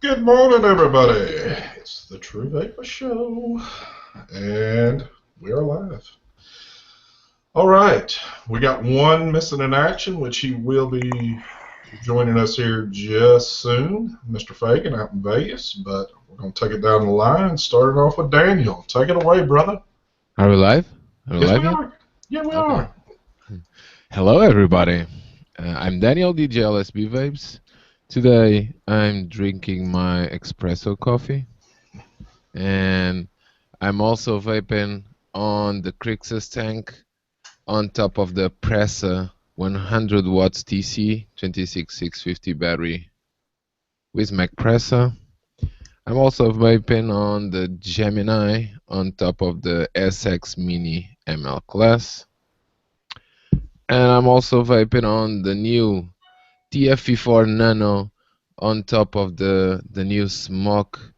Good morning, everybody. It's the True Vapor Show, and we are live. All right, we got one missing in action, which he will be joining us here just soon, Mr. Fagan out in Vegas, but we're going to take it down the line, starting off with Daniel. Take it away, brother. Are we live? Are we Yes, live we yet? are. Yeah, we Okay. are. Hello, everybody. I'm Daniel, DJLsb Vapes. Today, I'm drinking my espresso coffee, and I'm also vaping on the Crixus tank on top of the Pressa 100 watts TC 26650 battery with Mac Pressa. I'm also vaping on the Gemini on top of the SX Mini ML class. And I'm also vaping on the new TFE4 Nano on top of the new Smoke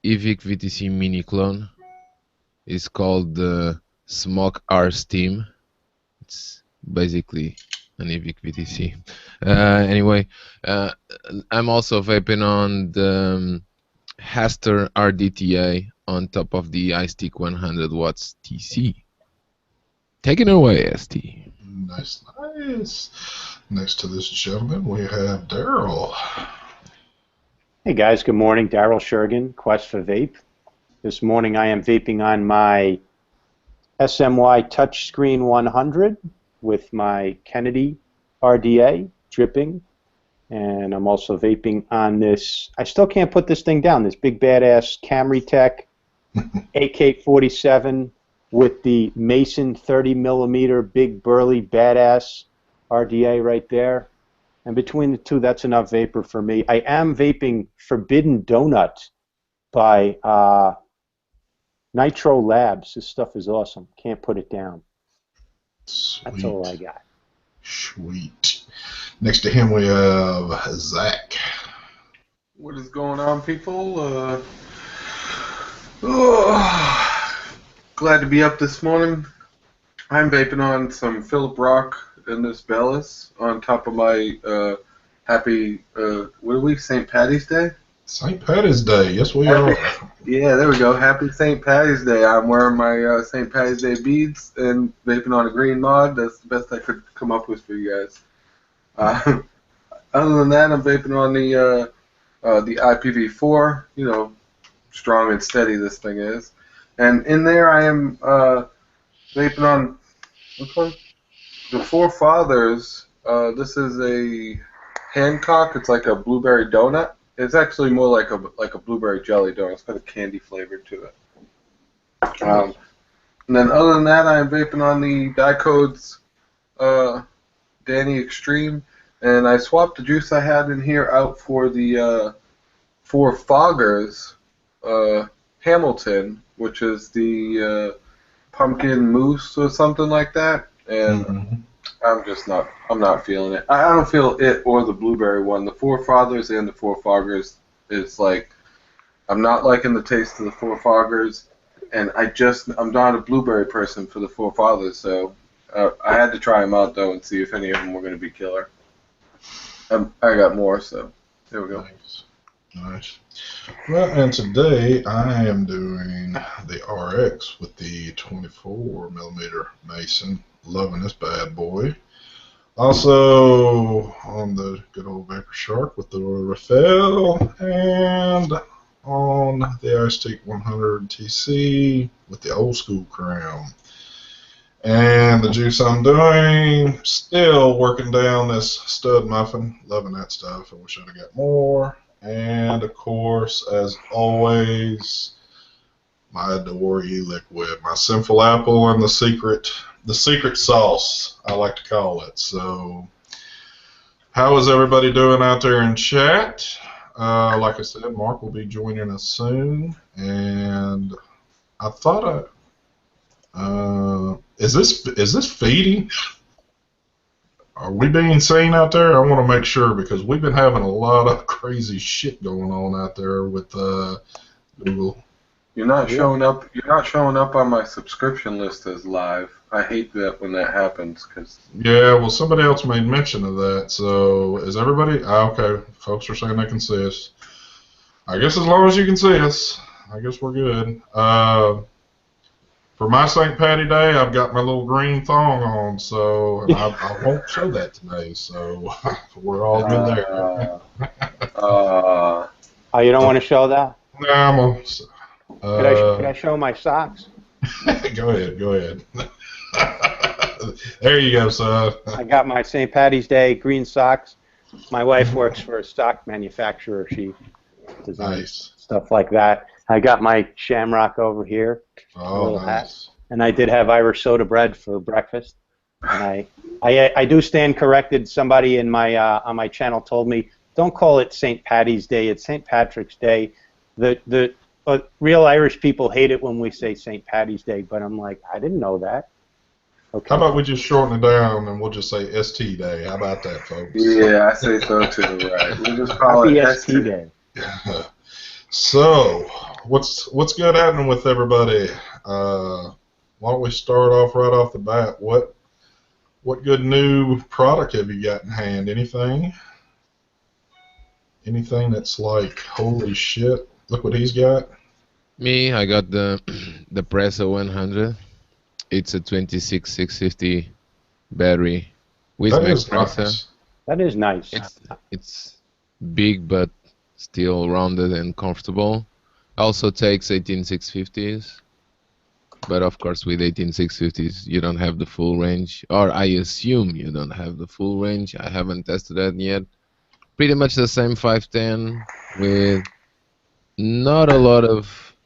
EVIC VTC mini clone. It's called the Smoke R Steam. It's basically an EVIC VTC. Anyway, I'm also vaping on the Haster RDTA on top of the iStick 100 watts TC. Take it away, ST. Nice, nice. Next to this gentleman, we have Daryl. Hey guys, good morning. Daryl Shergan, Quest for Vape. This morning I am vaping on my SMY Touchscreen 100 with my Kennedy RDA dripping. And I'm also vaping on this, I still can't put this thing down, this big badass Camry Tech AK-47 with the Mason 30mm big burly badass RDA right there. And between the two, that's enough vapor for me. I am vaping Forbidden Donut by Nitro Labs. This stuff is awesome. Can't put it down. Sweet. That's all I got. Sweet. Next to him, we have Zach. What is going on, people? Glad to be up this morning. I'm vaping on some Philip Rock and this Bellis on top of my happy, what are we, St. Patty's Day? St. Patty's Day, yes we are. Yeah, there we go. Happy St. Patty's Day. I'm wearing my St. Patty's Day beads and vaping on a green mod. That's the best I could come up with for you guys. Other than that, I'm vaping on the IPv4, you know, strong and steady this thing is. And in there I am vaping on, which one? The Four Fathers. This is a Hancock. It's like a blueberry donut. It's actually more like a blueberry jelly donut. It's got a candy flavor to it. And then other than that, I'm vaping on the Dicodes Danny Extreme, and I swapped the juice I had in here out for the Four Foggers Hamilton, which is the pumpkin mousse or something like that. And I'm not feeling it. I don't feel it or the blueberry one. The Four Fathers and the Four Foggers is like, I'm not liking the taste of the Four Foggers, and I'm not a blueberry person for the Four Fathers, so I had to try them out though and see if any of them were going to be killer. I got more, so there we go. Nice. Nice. Well, and today I am doing the RX with the 24mm Mason. Loving this bad boy. Also on the good old Vapor Shark with the Raphael, and on the iStick 100 TC with the old school crown. And the juice I'm doing, still working down this stud muffin. Loving that stuff. I wish I'd have got more. And of course, as always, my Adore e-liquid, my Sinful Apple, and the secret sauce, I like to call it. So, how is everybody doing out there in chat? Like I said, Mark will be joining us soon, and I thought is this feeding? Are we being seen out there? I want to make sure, because we've been having a lot of crazy shit going on out there with Google. You're not showing up. You're not showing up on my subscription list as live. I hate that when that happens, because. Yeah, well, somebody else made mention of that. So is everybody? Okay, folks are saying they can see us. I guess as long as you can see us, I guess we're good. For my St. Patty Day, I've got my little green thong on, so and I won't show that today, so we're all good there. Oh, you don't want to show that? Nah, I'm on. Could I show my socks? Go ahead. There you go, son. I got my St. Patty's Day green socks. My wife works for a sock manufacturer. She designs stuff like that. I got my shamrock over here, a little hat, and I did have Irish soda bread for breakfast. And I do stand corrected. Somebody in my on my channel told me, don't call it St. Patty's Day. It's St. Patrick's Day. The real Irish people hate it when we say St. Patty's Day, but I'm like, I didn't know that. Okay. How about we just shorten it down and we'll just say ST Day? How about that, folks? Yeah, I say so too. Right? We just call Happy it ST Day. So, what's good happening with everybody? Why don't we start off right off the bat? What good new product have you got in hand? Anything that's like, holy shit, look what he's got? Me, I got the Presso 100. It's a 26650 battery with max pressor. Nice. That is nice. It's big but still rounded and comfortable. Also takes 18650s, but of course with 18650s you don't have the full range, or I assume you don't have the full range. I haven't tested that yet. Pretty much the same 510 with not a lot of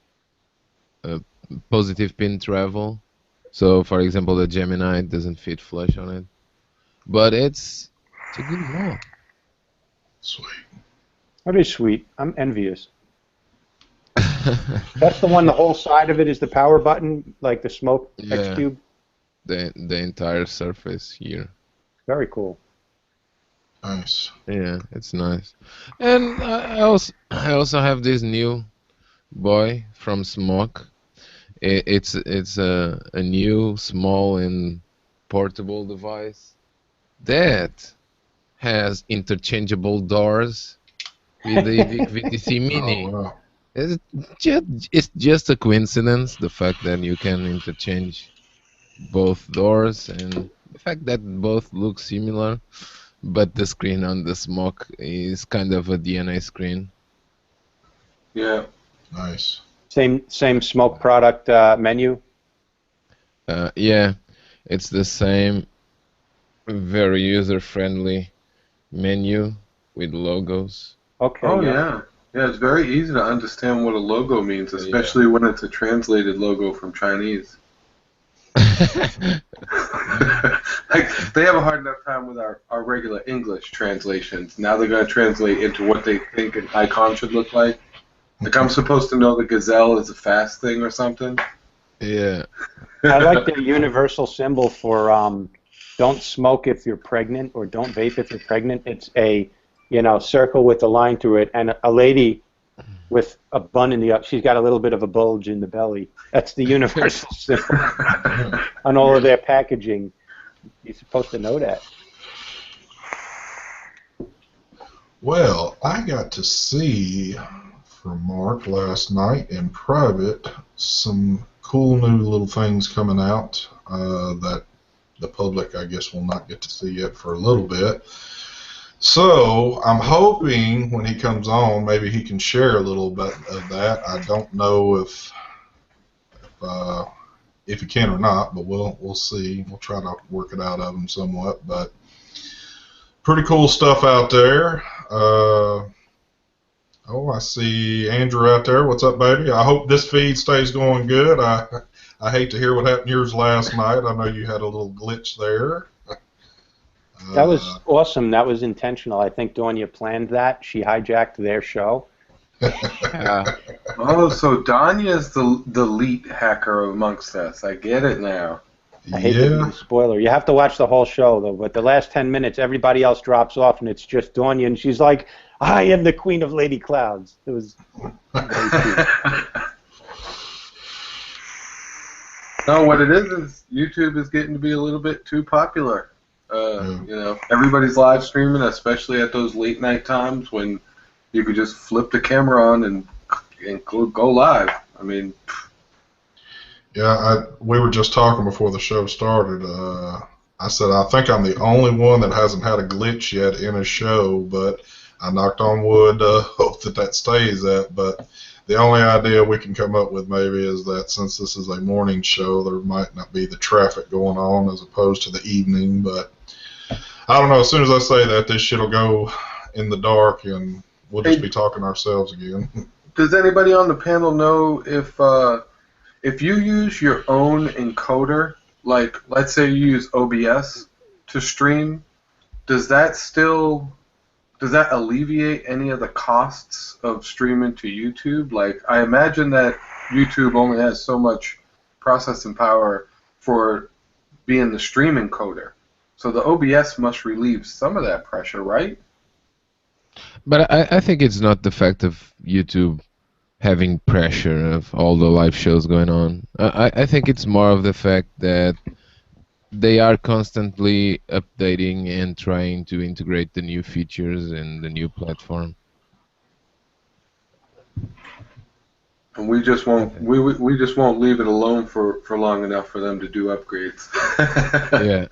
positive pin travel. So, for example, the Gemini doesn't fit flush on it, but it's a good mod. Sweet. That is sweet. I'm envious. That's the one. The whole side of it is the power button, like the smoke X Cube. The entire surface here. Very cool. Nice. Yeah, it's nice. And I also have this new boy from Smoke. It's a new small and portable device that has interchangeable doors with the VTC Mini. Oh, wow. It's just a coincidence, the fact that you can interchange both doors and the fact that both look similar, but the screen on the Smoke is kind of a DNA screen. Yeah. Nice. Same Smoke product menu. Yeah, it's the same very user-friendly menu with logos. Okay. Oh yeah. Yeah, it's very easy to understand what a logo means, especially when it's a translated logo from Chinese. Like, they have a hard enough time with our regular English translations. Now they're going to translate into what they think an icon should look like. Like, I'm supposed to know the gazelle is a fast thing or something. Yeah. I like the universal symbol for don't smoke if you're pregnant, or don't vape if you're pregnant. It's a circle with a line through it, and a lady with a bun in the she's got a little bit of a bulge in the belly. That's the universal symbol on all of their packaging. You're supposed to know that. Well, I got to see from Mark last night in private some cool new little things coming out that the public, I guess, will not get to see yet for a little bit. So I'm hoping when he comes on, maybe he can share a little bit of that. I don't know if he can or not, but we'll see. We'll try to work it out of him somewhat. But pretty cool stuff out there. Oh, I see Andrew out there. What's up, baby? I hope this feed stays going good. I hate to hear what happened to yours last night. I know you had a little glitch there. That was awesome. That was intentional. I think Donya planned that. She hijacked their show. Oh, so Danya's the elite hacker amongst us. I get it now. I hate to be a spoiler. You have to watch the whole show, though. But the last 10 minutes, everybody else drops off, and it's just Donya, and she's like, I am the queen of Lady Clouds. It was very cute. No, what it is YouTube is getting to be a little bit too popular. Everybody's live streaming, especially at those late night times when you could just flip the camera on and go live. I mean, Yeah, we were just talking before the show started. I said I think I'm the only one that hasn't had a glitch yet in a show, but I knocked on wood, hope that stays that. But the only idea we can come up with maybe is that since this is a morning show, there might not be the traffic going on as opposed to the evening. But I don't know. As soon as I say that, this shit will go in the dark and we'll just be talking ourselves again. Does anybody on the panel know if you use your own encoder, like let's say you use OBS to stream, does that alleviate any of the costs of streaming to YouTube? Like, I imagine that YouTube only has so much processing power for being the stream encoder. So the OBS must relieve some of that pressure, right? But I think it's not the fact of YouTube having pressure of all the live shows going on. I think it's more of the fact that they are constantly updating and trying to integrate the new features in the new platform. And we just won't leave it alone for long enough for them to do upgrades. Yeah.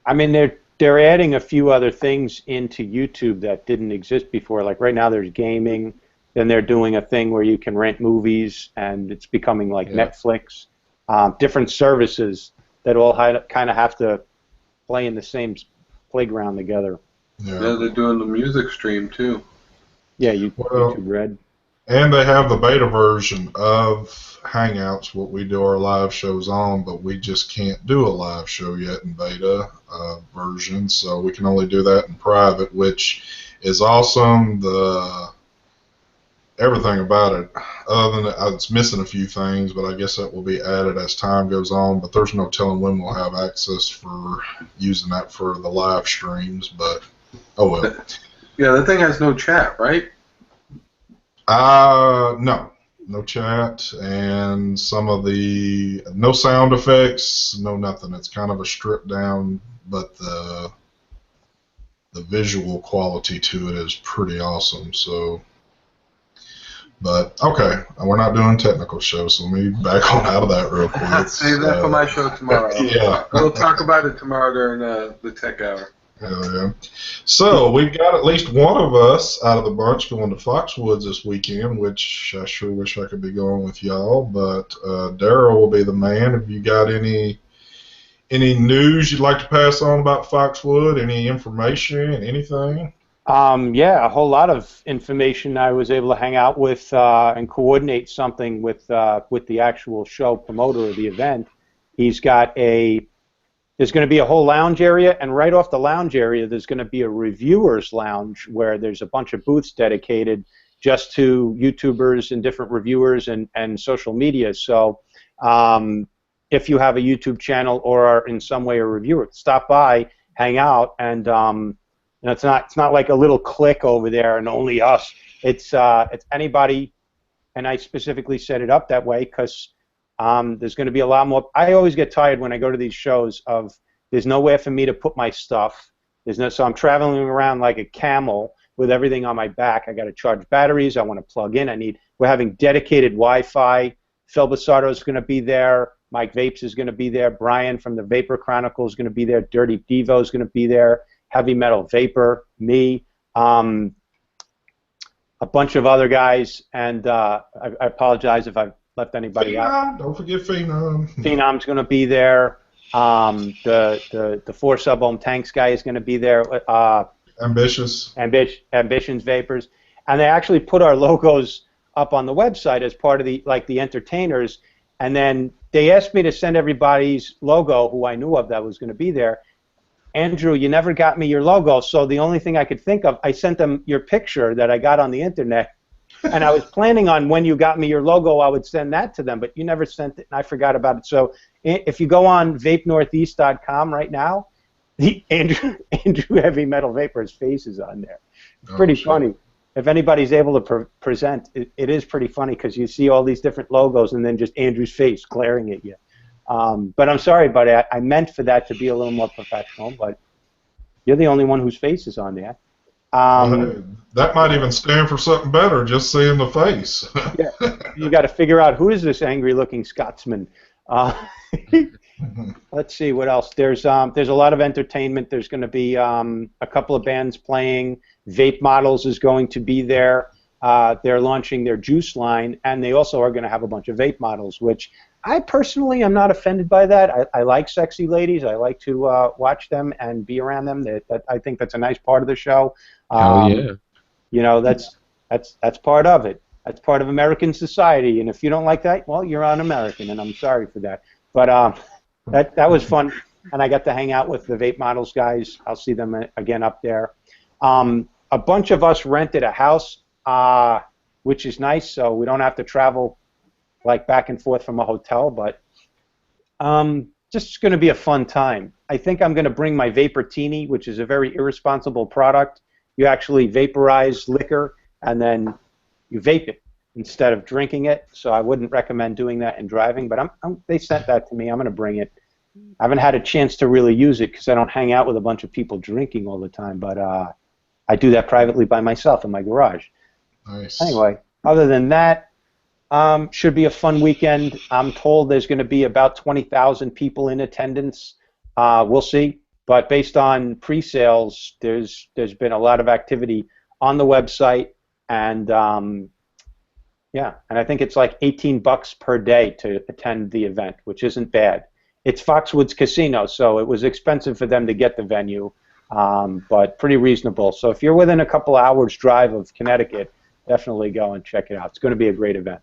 I mean, they're adding a few other things into YouTube that didn't exist before. Like right now, there's gaming. Then they're doing a thing where you can rent movies, and it's becoming like Netflix. Different services that all kind of have to play in the same playground together. Yeah, they're doing the music stream too. Yeah, YouTube Red. And they have the beta version of Hangouts, what we do our live shows on, but we just can't do a live show yet in beta version, so we can only do that in private, which is awesome. Everything about it, other than it's missing a few things, but I guess that will be added as time goes on, but there's no telling when we'll have access for using that for the live streams, but oh well. Yeah, that thing has no chat, right? No chat, and some of no sound effects, no nothing. It's kind of a stripped down, but the visual quality to it is pretty awesome. So, but okay, we're not doing technical shows, so let me back on out of that real quick. Save that for my show tomorrow. Yeah, we'll talk about it tomorrow during the tech hour. Hell yeah. So we've got at least one of us out of the bunch going to Foxwoods this weekend, which I sure wish I could be going with y'all. But Daryl will be the man. Have you got any news you'd like to pass on about Foxwood? Any information? Anything? Yeah, a whole lot of information. I was able to hang out with and coordinate something with the actual show promoter of the event. He's got there's going to be a whole lounge area, and right off the lounge area, there's going to be a reviewers lounge where there's a bunch of booths dedicated just to YouTubers and different reviewers and social media. So if you have a YouTube channel or are in some way a reviewer, stop by, hang out, and it's not like a little clique over there and only us. It's anybody, and I specifically set it up that way because there's going to be a lot more. I always get tired when I go to these shows of there's nowhere for me to put my stuff. So I'm traveling around like a camel with everything on my back. I got to charge batteries. I want to plug in. We're having dedicated Wi-Fi. Phil Basardo is going to be there. Mike Vapes is going to be there. Brian from the Vapor Chronicles is going to be there. Dirty Devo is going to be there. Heavy Metal Vapor, me, a bunch of other guys, and I apologize if I've left anybody out. Don't forget Phenom. Phenom's going to be there. The 4 sub-ohm tanks guy is going to be there. Ambitions Vapors, and they actually put our logos up on the website as part of the entertainers, and then they asked me to send everybody's logo who I knew of that was going to be there. Andrew, you never got me your logo, so the only thing I could think of, I sent them your picture that I got on the internet. And I was planning on when you got me your logo, I would send that to them, but you never sent it, and I forgot about it. So if you go on vapenortheast.com right now, Andrew Heavy Metal Vapor's face is on there. It's pretty funny. If anybody's able to present, it is pretty funny because you see all these different logos and then just Andrew's face glaring at you. But I'm sorry, buddy. I meant for that to be a little more professional, but you're the only one whose face is on there. That might even stand for something better, just seeing the face. Yeah, you got to figure out who is this angry-looking Scotsman. Let's see what else. There's a lot of entertainment. There's going to be a couple of bands playing. Vape Models is going to be there. They're launching their juice line, and they also are going to have a bunch of vape models, which I personally am not offended by that. I like sexy ladies. I like to watch them and be around them. I think that's a nice part of the show. Hell yeah. You know, that's part of it. That's part of American society, and if you don't like that, well, you're un-American, and I'm sorry for that. But that was fun, and I got to hang out with the Vape Models guys. I'll see them again up there. A bunch of us rented a house, which is nice, so we don't have to travel like back and forth from a hotel, but just going to be a fun time. I think I'm going to bring my Vaportini, which is a very irresponsible product. You actually vaporize liquor, and then you vape it instead of drinking it, so I wouldn't recommend doing that in driving, but they sent that to me. I'm going to bring it. I haven't had a chance to really use it because I don't hang out with a bunch of people drinking all the time, but I do that privately by myself in my garage. Nice. Anyway, other than that, should be a fun weekend. I'm told there's going to be about 20,000 people in attendance. We'll see. But based on pre-sales, there's been a lot of activity on the website, and yeah, and I think it's like $18 per day to attend the event, which isn't bad. It's Foxwoods Casino, so it was expensive for them to get the venue, but pretty reasonable. So if you're within a couple hours drive of Connecticut, definitely go and check it out. It's going to be a great event.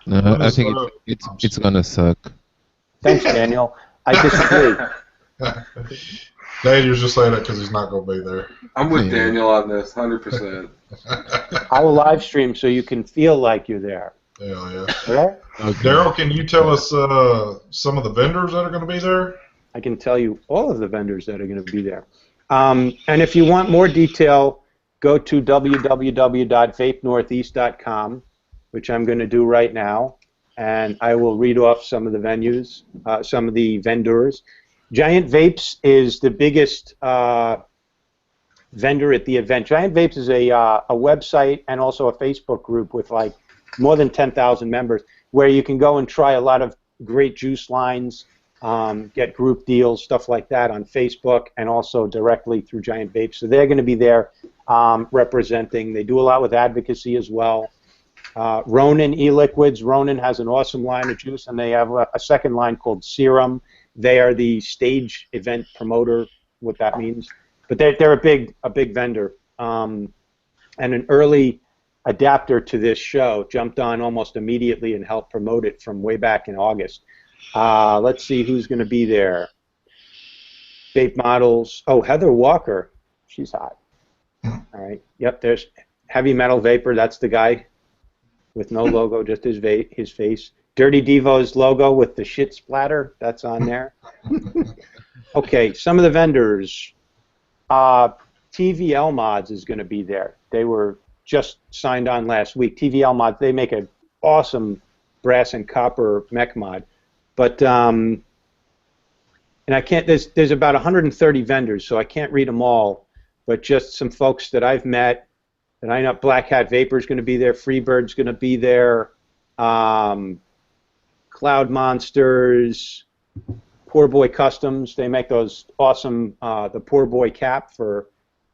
I think it's gonna suck. Thanks, Daniel. I disagree. Daniel's just saying that because he's not going to be there. I'm with Daniel on this, 100%. I will live stream so you can feel like you're there. Hell yeah. Okay? Daryl, can you tell us some of the vendors that are going to be there? I can tell you all of the vendors that are going to be there. And if you want more detail, go to www.vapenortheast.com, which I'm going to do right now, and I will read off some of the venues, some of the vendors. Giant Vapes is the biggest vendor at the event. Giant Vapes is a website and also a Facebook group with like more than 10,000 members where you can go and try a lot of great juice lines, get group deals, stuff like that on Facebook and also directly through Giant Vapes. So they're going to be there representing. They do a lot with advocacy as well. Ronin e-liquids. Ronin has an awesome line of juice, and they have a second line called Serum. They are the stage event promoter, what that means. But they're a big vendor. And an early adapter to this show jumped on almost immediately and helped promote it from way back in August. Let's see who's going to be there. Vape Models. Oh, Heather Walker. She's hot. All right. Yep, there's Heavy Metal Vapor. That's the guy with no logo, just his face. Dirty Devo's logo with the shit splatter, that's on there. Okay, some of the vendors. TVL Mods is going to be there. They were just signed on last week. TVL Mods, they make an awesome brass and copper mech mod. But, and I can't, there's about 130 vendors, so I can't read them all, but just some folks that I've met, and I know Black Hat Vapor is going to be there, Freebird's going to be there, Cloud Monsters, Poor Boy Customs. They make those awesome, the Poor Boy cap for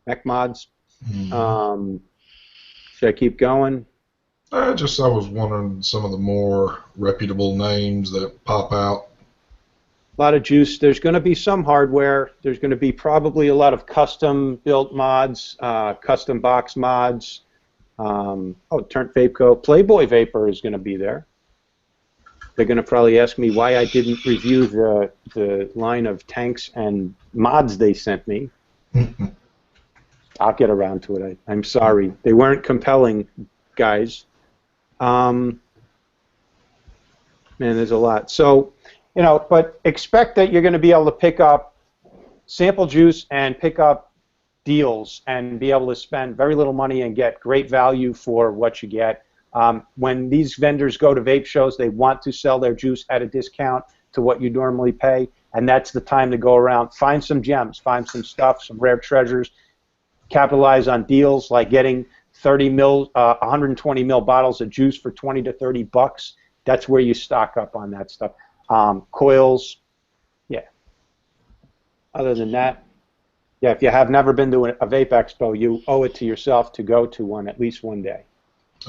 mech mods. Should I keep going? I was wondering some of the more reputable names that pop out. A lot of juice. There's going to be some hardware. There's going to be probably a lot of custom-built mods, custom box mods. Turnt Vape Co. Playboy Vapor is going to be there. They're going to probably ask me why I didn't review the line of tanks and mods they sent me. I'll get around to it. I'm sorry. They weren't compelling, guys. Man, there's a lot. So, but expect that you're going to be able to pick up sample juice and pick up deals and be able to spend very little money and get great value for what you get. When these vendors go to vape shows, they want to sell their juice at a discount to what you normally pay, and that's the time to go around. Find some gems, find some stuff, some rare treasures. capitalize on deals like getting 120 mil bottles of juice for 20 to 30 bucks. That's where you stock up on that stuff. Coils, yeah. Other than that, yeah, if you have never been to a vape expo, you owe it to yourself to go to one at least one day.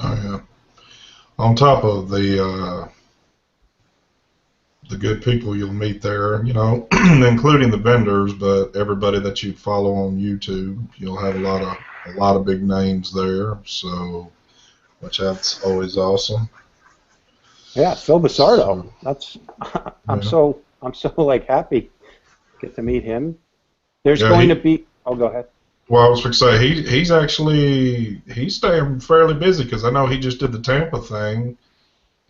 Oh yeah. On top of the good people you'll meet there, you know, including the vendors, but everybody that you follow on YouTube, you'll have a lot of big names there. So, which that's always awesome. Yeah, Phil Basardo. So, That's I'm yeah. so like happy to get to meet him. There's Yeah, going to be. Oh, go ahead. Well, I was going to say he's staying fairly busy because I know he just did the Tampa thing,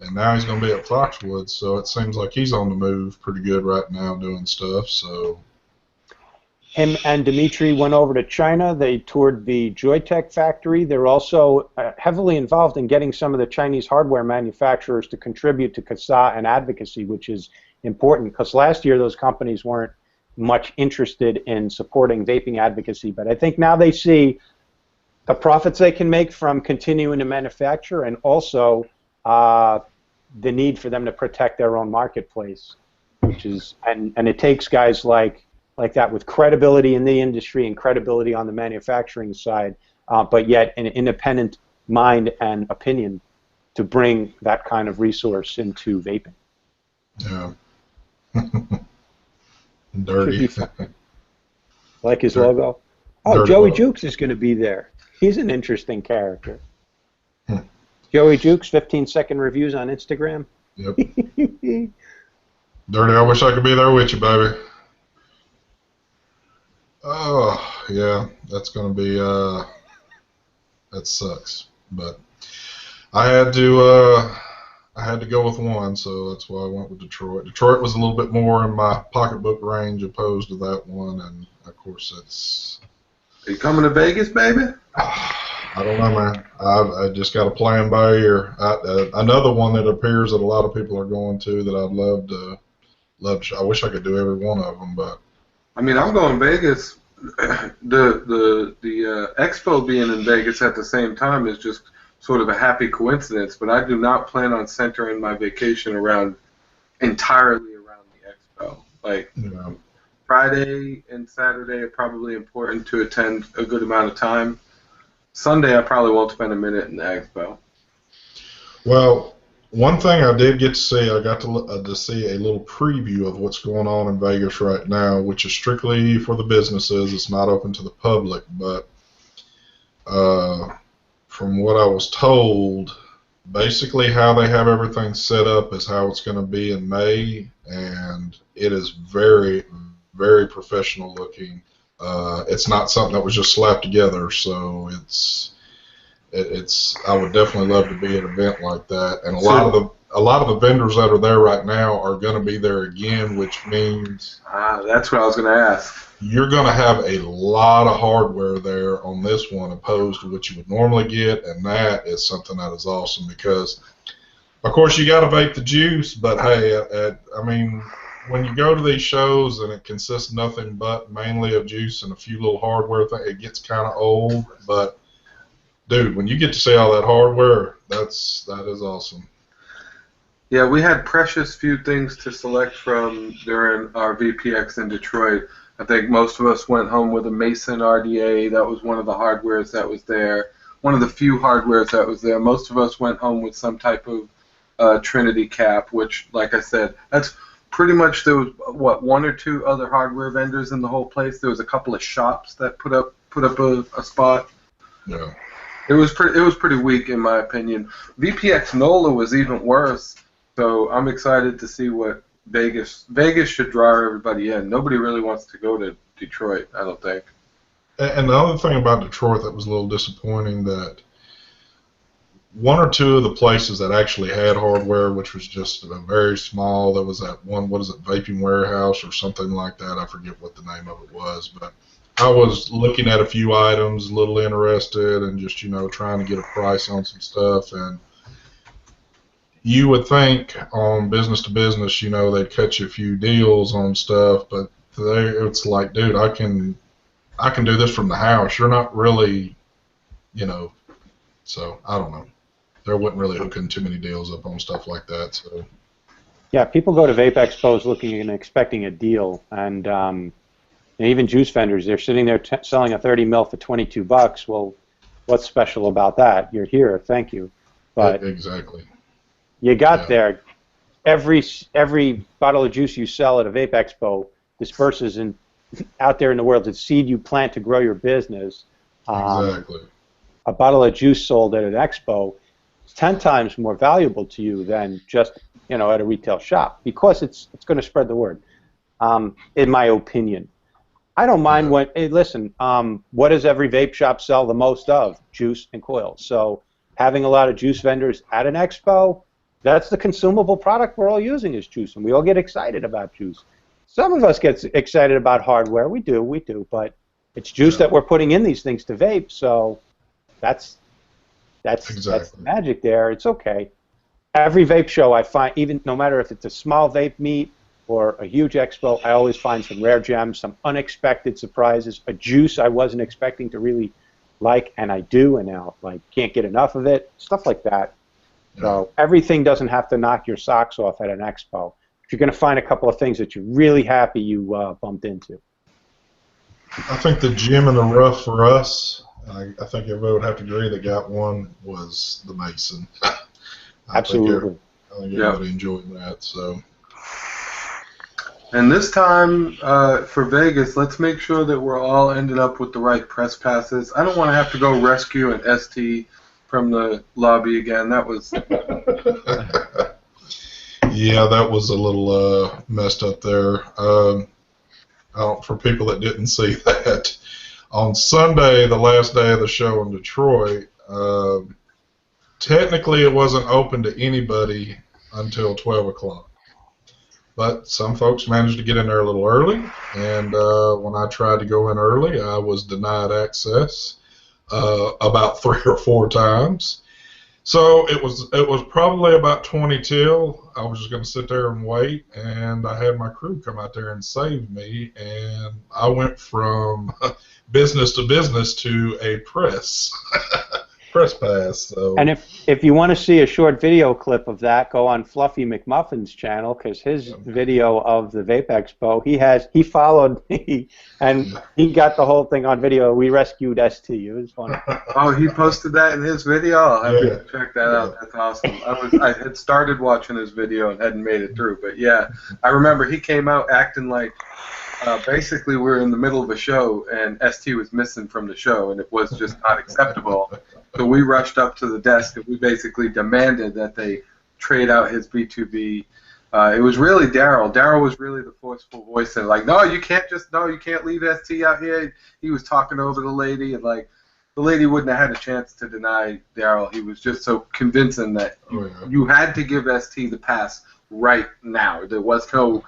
and now he's going to be at Foxwoods. So it seems like he's on the move pretty good right now doing stuff. So Him and Dimitri went over to China. They toured the Joytech factory. They're also heavily involved in getting some of the Chinese hardware manufacturers to contribute to CASA and advocacy, which is important because last year those companies weren't much interested in supporting vaping advocacy. But I think now they see the profits they can make from continuing to manufacture and also the need for them to protect their own marketplace, which is, and it takes guys like that with credibility in the industry and credibility on the manufacturing side, but yet an independent mind and opinion to bring that kind of resource into vaping. yeah, dirty. Like his logo. Oh, Dirty Joey logo. Jukes is going to be there. He's an interesting character. Joey Jukes, 15-second reviews on Instagram. Yep. Dirty, I wish I could be there with you, baby. Oh, yeah, that's going to be, that sucks. But I had to go with one, so that's why I went with Detroit. Detroit was a little bit more in my pocketbook range opposed to that one, and of course it's... Are you coming to Vegas, baby? I don't know, man. I just got to play them by ear. Another one that appears that a lot of people are going to that I'd love to. I wish I could do every one of them, but I mean, I'm going Vegas. The expo being in Vegas at the same time is just sort of a happy coincidence. But I do not plan on centering my vacation entirely around the expo. Like, you know, Friday and Saturday are probably important to attend a good amount of time. Sunday, I probably won't spend a minute in the expo. well, one thing I did get to see, I got to see a little preview of what's going on in Vegas right now, which is strictly for the businesses. It's not open to the public, but from what I was told, basically how they have everything set up is how it's going to be in May, and it is very, very professional looking. It's not something that was just slapped together, so it's I would definitely love to be at an event like that. And a lot of the vendors that are there right now are going to be there again, which means That's what I was going to ask. you're going to have a lot of hardware there on this one opposed to what you would normally get, and that is something that is awesome because, of course, you got to vape the juice, but hey, I mean, when you go to these shows and it consists of nothing but mainly of juice and a few little hardware things, it gets kind of old. But dude, when you get to see all that hardware, that is awesome. Yeah, we had precious few things to select from during our VPX in Detroit. I think most of us went home with a Mason RDA. That was one of the hardwares that was there. One of the few hardwares that was there. Most of us went home with some type of Trinity cap, which, like I said, that's pretty much, there was one or two other hardware vendors in the whole place. There was a couple of shops that put up a spot. Yeah. It was pretty weak in my opinion. VPX NOLA was even worse. So I'm excited to see what Vegas should draw everybody in. Nobody really wants to go to Detroit, I don't think. And the other thing about Detroit that was a little disappointing, that one or two of the places that actually had hardware, which was just very small, there was that one, what is it, Vaping Warehouse or something like that. I forget what the name of it was, but I was looking at a few items, a little interested, and just, trying to get a price on some stuff. And you would think on business to business, they'd cut you a few deals on stuff, but it's like, dude, I can I can do this from the house. You're not really, you know, so I don't know. There wasn't really hooking too many deals up on stuff like that. So. Yeah, people go to vape expos looking and expecting a deal, and even juice vendors, they're sitting there selling a 30 mil for $22. Well, what's special about that? You're here, thank you. But exactly. You got there. Every bottle of juice you sell at a vape expo disperses out there in the world. It's seed you plant to grow your business. Exactly. A bottle of juice sold at an expo is 10 times more valuable to you than just at a retail shop, because it's going to spread the word. In my opinion, I don't mind what. Hey, listen, what does every vape shop sell the most of? Juice and coils. So having a lot of juice vendors at an expo, that's the consumable product we're all using is juice, and we all get excited about juice. Some of us get excited about hardware. We do, but it's juice that we're putting in these things to vape. So that's the magic there. It's okay. Every vape show I find, even no matter if it's a small vape meet or a huge expo, I always find some rare gems, some unexpected surprises, a juice I wasn't expecting to really like, and I do, and now can't get enough of it, stuff like that. Yeah. So everything doesn't have to knock your socks off at an expo. You're going to find a couple of things that you're really happy you bumped into. I think the gem in the rough for us, I think everybody would have to agree that got one, was the Mason. Absolutely. I think everybody enjoyed that. So. And this time for Vegas, let's make sure that we're all ended up with the right press passes. I don't want to have to go rescue an ST from the lobby again. That was. Yeah, that was a little messed up there. For people that didn't see that, on Sunday, the last day of the show in Detroit, technically it wasn't open to anybody until 12 o'clock. But some folks managed to get in there a little early, and when I tried to go in early, I was denied access about 3 or 4 times. So it was probably about 20 till. I was just going to sit there and wait, and I had my crew come out there and save me, and I went from business to business to a press pass. So. And if you want to see a short video clip of that, go on Fluffy McMuffin's channel, because his video of the Vape Expo, he followed me, and he got the whole thing on video. We rescued ST. It was fun. Oh, he posted that in his video? I'll have to check that out. That's awesome. I had started watching his video and hadn't made it through, but yeah, I remember he came out acting like basically we're in the middle of a show and ST was missing from the show, and it was just not acceptable. So we rushed up to the desk and we basically demanded that they trade out his B2B. It was really Daryl. Daryl was really the forceful voice, and no, you can't leave ST out here. He was talking over the lady, and the lady wouldn't have had a chance to deny Daryl. He was just so convincing that you had to give ST the pass right now. There was no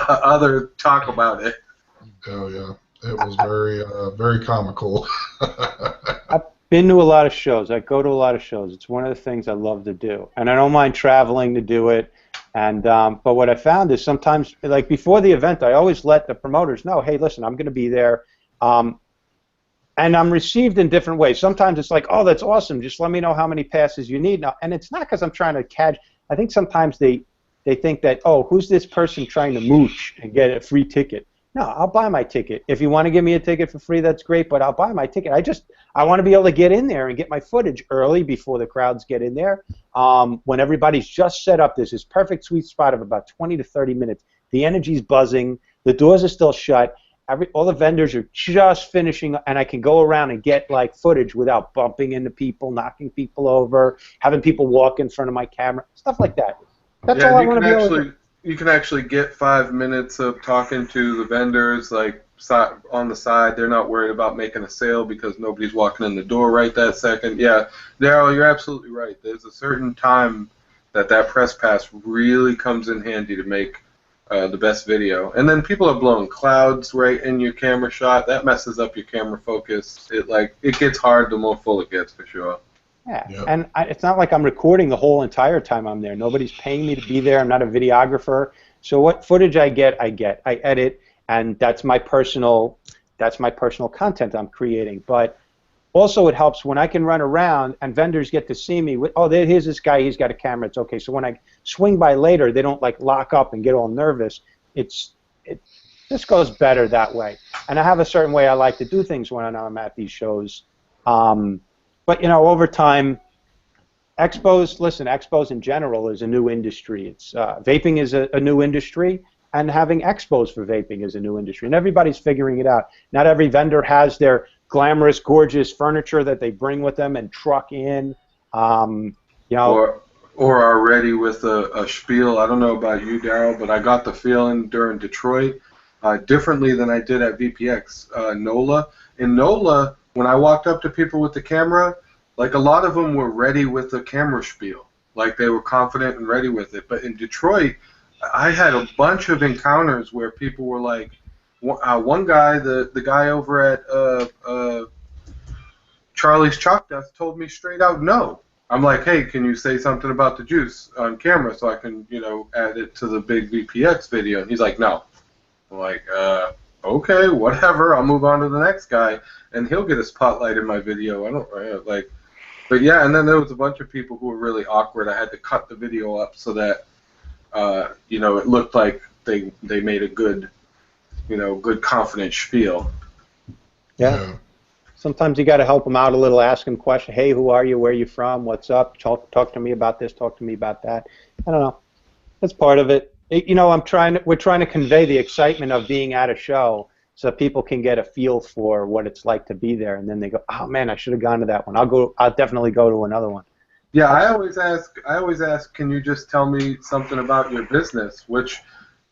other talk about it. Oh yeah, it was very comical. I've been to a lot of shows. I go to a lot of shows. It's one of the things I love to do, and I don't mind traveling to do it. And but what I found is sometimes, before the event, I always let the promoters know, hey, listen, I'm going to be there, and I'm received in different ways. Sometimes it's like, oh, that's awesome. Just let me know how many passes you need now. And it's not because I'm trying to catch. I think sometimes they think that, oh, who's this person trying to mooch and get a free ticket? No, I'll buy my ticket. If you want to give me a ticket for free, that's great, but I'll buy my ticket. I want to be able to get in there and get my footage early before the crowds get in there. When everybody's just set up, there's this perfect sweet spot of about 20 to 30 minutes. The energy's buzzing. The doors are still shut. All the vendors are just finishing, and I can go around and get footage without bumping into people, knocking people over, having people walk in front of my camera, stuff like that. That's all I want to be able to do. You can actually get 5 minutes of talking to the vendors, on the side. They're not worried about making a sale because nobody's walking in the door right that second. Yeah, Daryl, you're absolutely right. There's a certain time that press pass really comes in handy to make the best video. And then people are blowing clouds right in your camera shot. That messes up your camera focus. It gets hard the more full it gets, for sure. Yeah, yep. And it's not like I'm recording the whole entire time I'm there. Nobody's paying me to be there. I'm not a videographer. So what footage I get. I edit, and that's my personal That's my personal content I'm creating. But also it helps when I can run around and vendors get to see me. Oh, here's this guy. He's got a camera. It's okay. So when I swing by later, they don't like lock up and get all nervous. This goes better that way. And I have a certain way I like to do things when I'm at these shows. But, you know, over time, expos in general is a new industry. It's vaping is a new industry, and having expos for vaping is a new industry. And everybody's figuring it out. Not every vendor has their glamorous, gorgeous furniture that they bring with them and truck in. You know, or are ready with a spiel. I don't know about you, Daryl, but I got the feeling during Detroit, differently than I did at VPX NOLA. In NOLA, when I walked up to people with the camera, like a lot of them were ready with the camera spiel, like they were confident and ready with it. But in Detroit, I had a bunch of encounters where people were like, one guy, the guy over at Charlie's Chalk Death told me straight out no. I'm like, hey, can you say something about the juice on camera so I can, you know, add it to the big VPX video? And he's like, no. I'm like, okay, whatever. I'll move on to the next guy, and he'll get a spotlight in my video. I don't like, but yeah. And then there was a bunch of people who were really awkward. I had to cut the video up so that, you know, it looked like they made a good, you know, good confident spiel. Yeah. Sometimes you got to help them out a little, ask them questions. Hey, who are you? Where are you from? What's up? Talk to me about this. Talk to me about that. I don't know. That's part of it. You know, we're trying to convey the excitement of being at a show so people can get a feel for what it's like to be there, and then they go, oh man, I should have gone to that one. I'll definitely go to another one. Yeah, I always ask, can you just tell me something about your business, which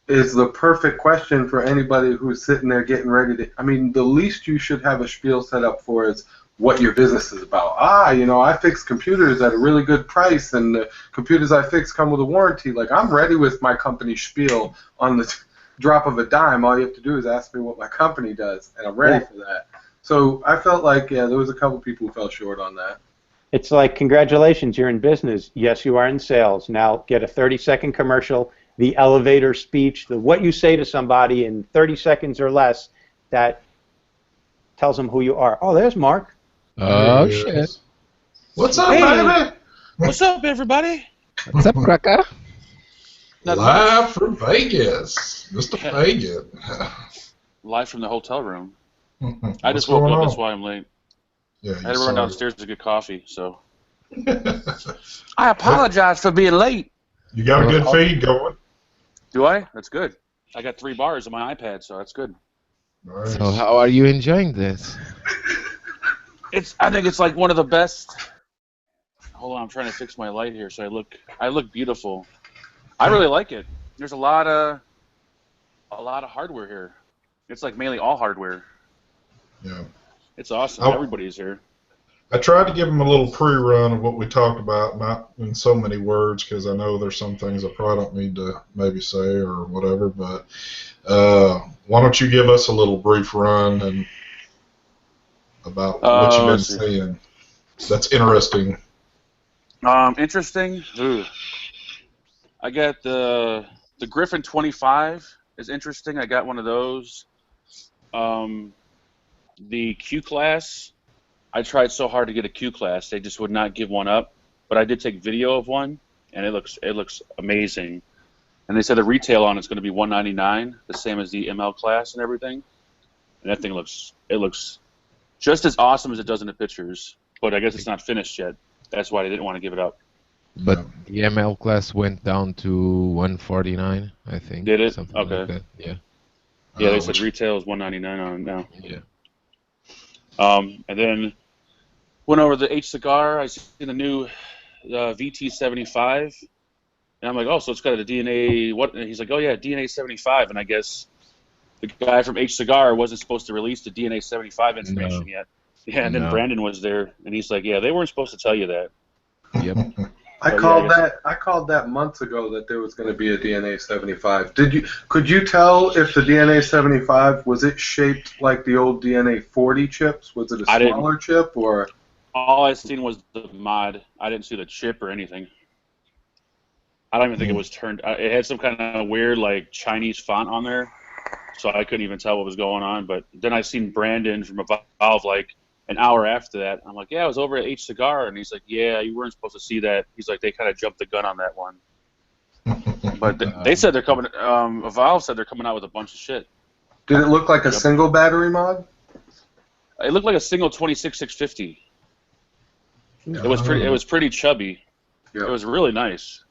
is the perfect question for anybody who's sitting there getting ready to. I mean, the least you should have a spiel set up for is what your business is about. You know, I fix computers at a really good price, and the computers I fix come with a warranty. Like, I'm ready with my company spiel on the drop of a dime. All you have to do is ask me what my company does, and I'm ready for that. So I felt like, yeah, there was a couple people who fell short on that. It's like, congratulations, you're in business. Yes, you are in sales. Now get a 30-second commercial, the elevator speech, what you say to somebody in 30 seconds or less that tells them who you are. Oh, there's Mark. Oh, shit. What's up, baby? What's up, everybody? What's up, cracker? Live from Vegas. Mr. Fagan. Live from the hotel room. I What's just woke going up, on? that's why I'm late. Yeah, I had to run downstairs to get coffee, so. I apologize for being late. You got a good feed going. Do I? That's good. I got 3 bars on my iPad, so that's good. Nice. So how are you enjoying this? I think it's like one of the best. Hold on, I'm trying to fix my light here so I look beautiful. I really like it. There's a lot of hardware here. It's like mainly all hardware. Yeah. It's awesome. Everybody's here. I tried to give them a little pre-run of what we talked about, not in so many words, because I know there's some things I probably don't need to maybe say or whatever. But why don't you give us a little brief run and about what you've been seeing? That's interesting. Interesting. Ooh. I got the Griffin 25 is interesting. I got one of those. The Q class. I tried so hard to get a Q class, they just would not give one up. But I did take video of one, and it looks amazing. And they said the retail on it's going to be $199, the same as the ML class and everything. And that thing looks just as awesome as it does in the pictures. But I guess it's not finished yet. That's why they didn't want to give it up. But the ML class went down to $149, I think. Did it? Something Okay. like that. Yeah. Yeah, they said retail is $199 on it now. Yeah. And then went over to the H Cigar. I seen the new VT75, and I'm like, oh, so it's got a DNA. What? And he's like, oh yeah, DNA 75. And I guess the guy from H Cigar wasn't supposed to release the DNA 75 information yet. Yeah, and then Brandon was there, and he's like, yeah, they weren't supposed to tell you that. Yep. I called that months ago that there was going to be a DNA 75. Could you tell if the DNA 75 was it shaped like the old DNA 40 chips? Was it a smaller chip or? All I seen was the mod. I didn't see the chip or anything. I don't even think it was turned. It had some kind of weird like Chinese font on there. so I couldn't even tell what was going on. But then I seen Brandon from Evolve like an hour after that. I'm like, yeah, I was over at H Cigar, and he's like, yeah, you weren't supposed to see that. He's like, they kind of jumped the gun on that one. But they said they're coming. Evolve said they're coming out with a bunch of shit. Did it look like a single battery mod? It looked like a single 26650. It was pretty. It was pretty chubby. Yep. It was really nice.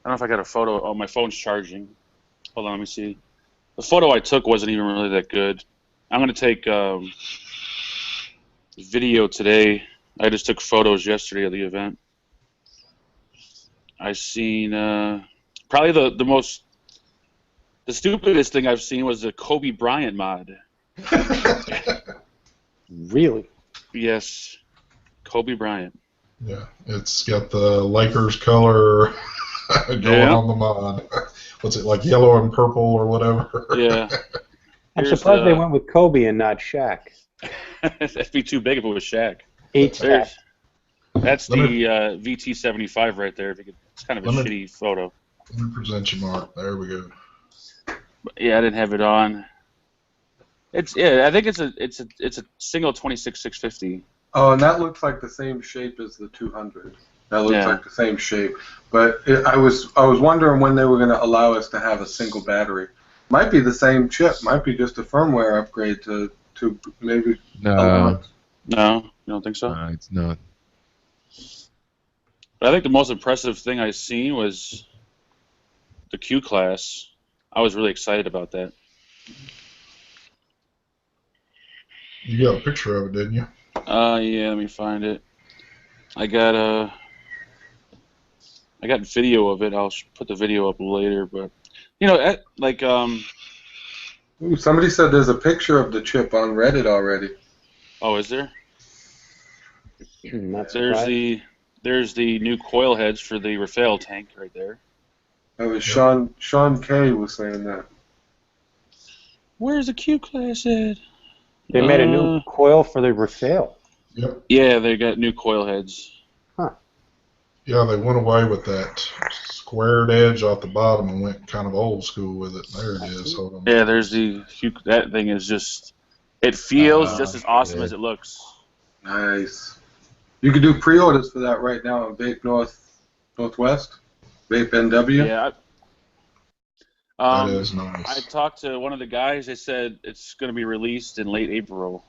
I don't know if I got a photo. Oh, my phone's charging. Hold on, let me see. The photo I took wasn't even really that good. I'm gonna take video today. I just took photos yesterday of the event. I seen probably the stupidest thing I've seen was the Kobe Bryant mod. Really? Yes, Kobe Bryant. Yeah, it's got the Lakers color going on the mod. What's it, like yellow and purple or whatever? Yeah. I'm surprised they went with Kobe and not Shaq. That'd be too big if it was Shaq. That's the VT75 right there. It's kind of a shitty photo. Let me present you, Mark. There we go. Yeah, I didn't have it on. I think it's a single 26650. Oh, and that looks like the same shape as the 200. That looks like the same shape. But I was wondering when they were going to allow us to have a single battery. Might be the same chip. Might be just a firmware upgrade to maybe. No, you don't think so? No, it's not. But I think the most impressive thing I seen was the Q class. I was really excited about that. You got a picture of it, didn't you? Yeah, let me find it. I got video of it. I'll put the video up later, but Ooh, somebody said there's a picture of the chip on Reddit already. Oh, is there? There's the new coil heads for the Rafael tank right there. That was Sean K was saying that. Where's the Q class at? They made a new coil for the Rafael. Yep. Yeah, they got new coil heads. Huh. Yeah, they went away with that squared edge off the bottom and went kind of old school with it. There it is. Hold on. Yeah, there's that thing is just, it feels just as awesome as it looks. Nice. You can do pre-orders for that right now on Vape Northwest, Vape NW. Yeah. That is nice. I talked to one of the guys. They said it's going to be released in late April.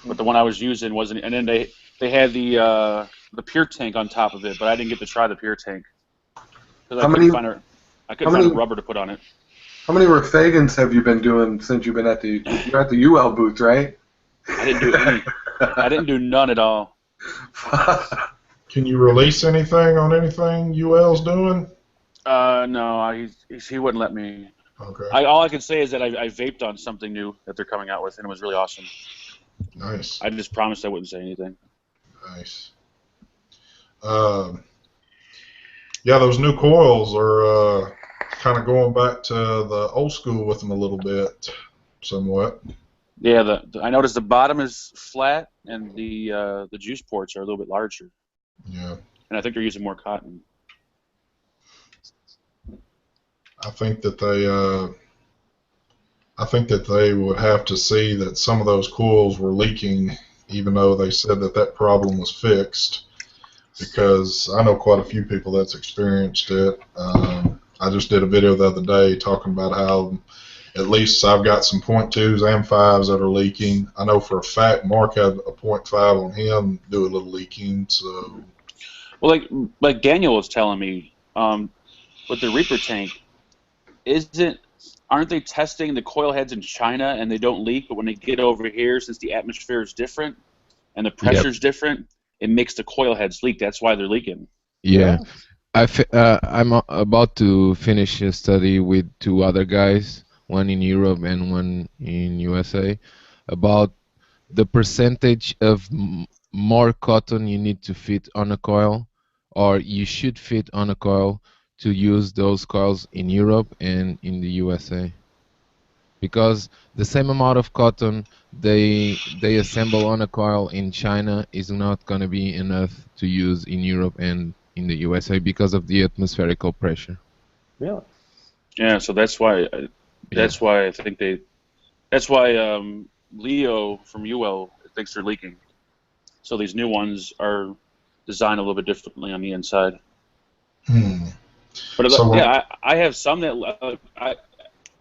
But the one I was using wasn't. And then they had the pure tank on top of it, but I didn't get to try the pure tank because I couldn't find a rubber to put on it. How many ReFagans have you been doing since you've been at the UL booth, right? I didn't do any. I didn't do none at all. Can you release anything on anything UL's doing? No, he wouldn't let me. Okay. All I can say is that I vaped on something new that they're coming out with, and it was really awesome. Nice. I just promised I wouldn't say anything. Nice. Yeah, those new coils are kind of going back to the old school with them a little bit, somewhat. Yeah, I noticed the bottom is flat, and the juice ports are a little bit larger. Yeah. And I think they're using more cotton. I think that they would have to see that some of those coils were leaking, even though they said that problem was fixed, because I know quite a few people that's experienced it. I just did a video the other day talking about how at least I've got some .2s and 5s that are leaking. I know for a fact Mark had a .5 on him do a little leaking. So, well, like Daniel was telling me, with the Reaper tank, aren't they testing the coil heads in China and they don't leak, but when they get over here, since the atmosphere is different and the pressure's different, it makes the coil heads leak. That's why they're leaking. Yeah. I'm about to finish a study with 2 other guys, one in Europe and one in USA, about the percentage of more cotton you need to fit on a coil, or you should fit on a coil, to use those coils in Europe and in the USA, because the same amount of cotton they assemble on a coil in China is not going to be enough to use in Europe and in the USA because of the atmospherical pressure. Really? Yeah, so that's why I think that's why Leo from UL thinks they're leaking. So these new ones are designed a little bit differently on the inside. But So yeah, I have some that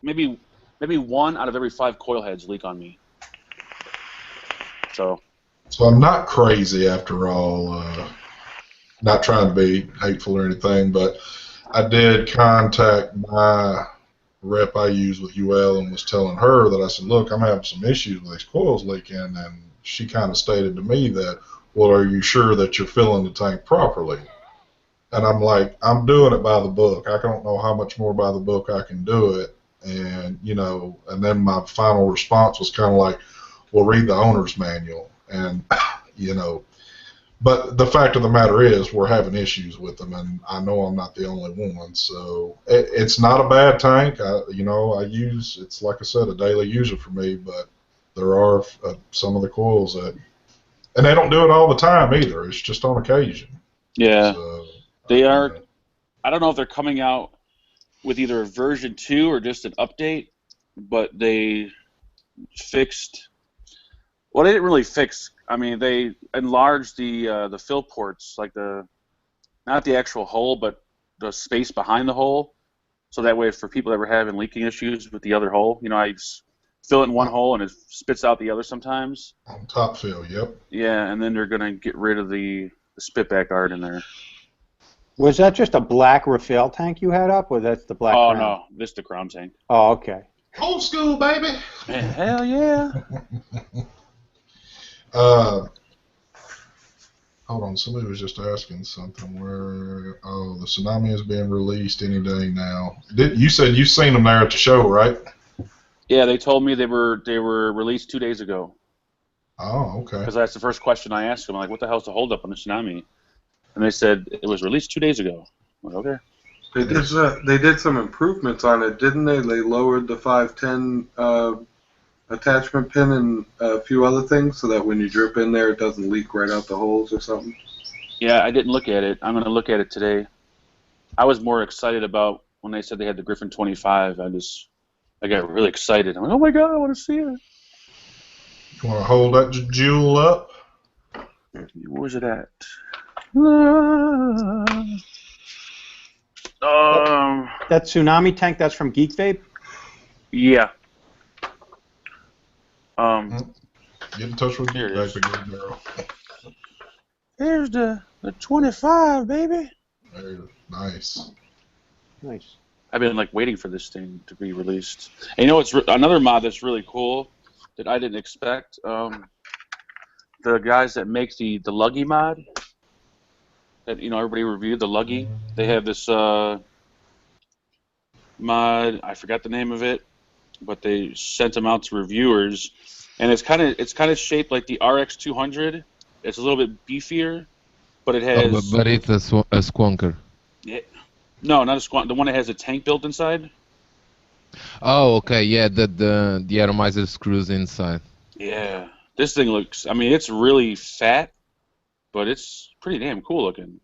maybe one out of every 5 coil heads leak on me. So I'm not crazy after all. Not trying to be hateful or anything, but I did contact my rep I use with UL and was telling her that I said, look, I'm having some issues with these coils leaking, and she kind of stated to me that, well, are you sure that you're filling the tank properly? And I'm like, I'm doing it by the book. I don't know how much more by the book I can do it. And, you know, and then my final response was kind of like, well, read the owner's manual. And, you know, but the fact of the matter is we're having issues with them, and I know I'm not the only one. So it's not a bad tank. You know, I use, it's like I said, a daily user for me, but there are some of the coils that, and they don't do it all the time either. It's just on occasion. yeah, So, they are. You know. I don't know if they're coming out with either a version 2 or just an update, but they fixed. Well, they didn't really fix. I mean, they enlarged the fill ports, like not the actual hole, but the space behind the hole, so that way for people that were having leaking issues with the other hole, you know, I just fill it in one hole and it spits out the other sometimes. On top fill, yep. Yeah, and then they're gonna get rid of the spitback guard in there. Was that just a black refill tank you had up, or that's the black crown? No, this is the crown tank. Oh, okay. Old school, baby. Man, hell yeah. Hold on, somebody was just asking something where, oh, the tsunami is being released any day now. You said you've seen them there at the show, right? Yeah, they told me they were released 2 days ago. Oh, okay. Because that's the first question I asked them. I'm like, what the hell's the holdup on the tsunami? And they said it was released 2 days ago. I'm like, okay. They did some improvements on it, didn't they? They lowered the 510 attachment pin and a few other things so that when you drip in there, it doesn't leak right out the holes or something. Yeah, I didn't look at it. I'm going to look at it today. I was more excited about when they said they had the Griffin 25. I got really excited. I'm like, oh my god, I want to see it. You want to hold that jewel up? Where's it at? That tsunami tank, that's from Geek Vape? Yeah. Get in touch with Here you, it is. Daryl. Here's the 25, baby. Nice. Nice. I've been like waiting for this thing to be released. And you know, it's another mod that's really cool that I didn't expect. The guys that make the Luggy mod that everybody reviewed, the Luggy, they have this mod. I forgot the name of it, but they sent them out to reviewers, and it's kind of shaped like the RX 200. It's a little bit beefier, but it has. But it's a squonker. Yeah. No, not a squonk. The one that has a tank built inside. Oh, okay, yeah, the atomizer screws inside. Yeah, this thing looks. I mean, it's really fat, but it's pretty damn cool looking.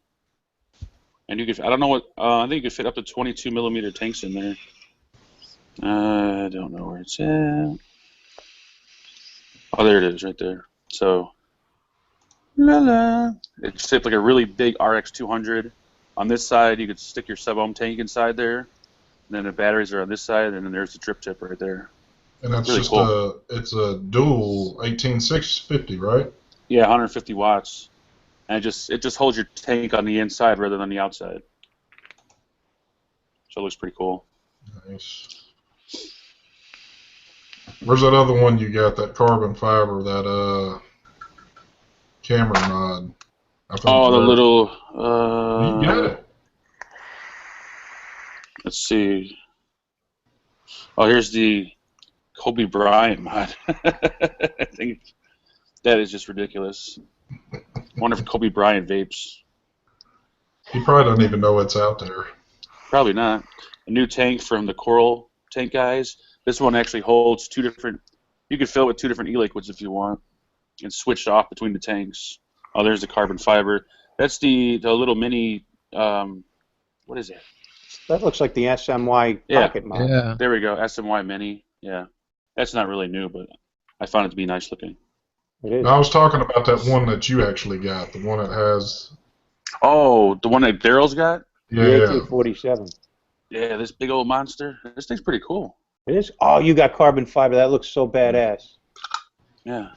And you could. I don't know what. I think you could fit up to 22 millimeter tanks in there. I don't know where it's at. Oh, there it is, right there. So, it's shaped like a really big RX 200. On this side, you could stick your sub-ohm tank inside there. And then the batteries are on this side, and then there's the drip tip right there. And that's really just cool. it's a dual 18650, right? Yeah, 150 watts. And it just holds your tank on the inside rather than the outside. So it looks pretty cool. Nice. Where's that other one you got? That carbon fiber, that camera mod. Oh, the little. You got it. Let's see. Oh, here's the Kobe Bryant mod. I think that is just ridiculous. I wonder if Kobe Bryant vapes. He probably doesn't even know it's out there. Probably not. A new tank from the Coral tank guys. This one actually holds 2 different. You can fill it with 2 different e-liquids if you want, and switch off between the tanks. Oh, there's the carbon fiber. That's the little mini. What is it? That looks like the SMY Yeah. pocket mod. Yeah. There we go. SMY Mini. Yeah. That's not really new, but I found it to be nice looking. It is. I was talking about that one that you actually got, the one that has. Oh, the one that Daryl's got? The Yeah. 1847. Yeah, this big old monster. This thing's pretty cool. It is. Oh, you got carbon fiber. That looks so badass. Yeah.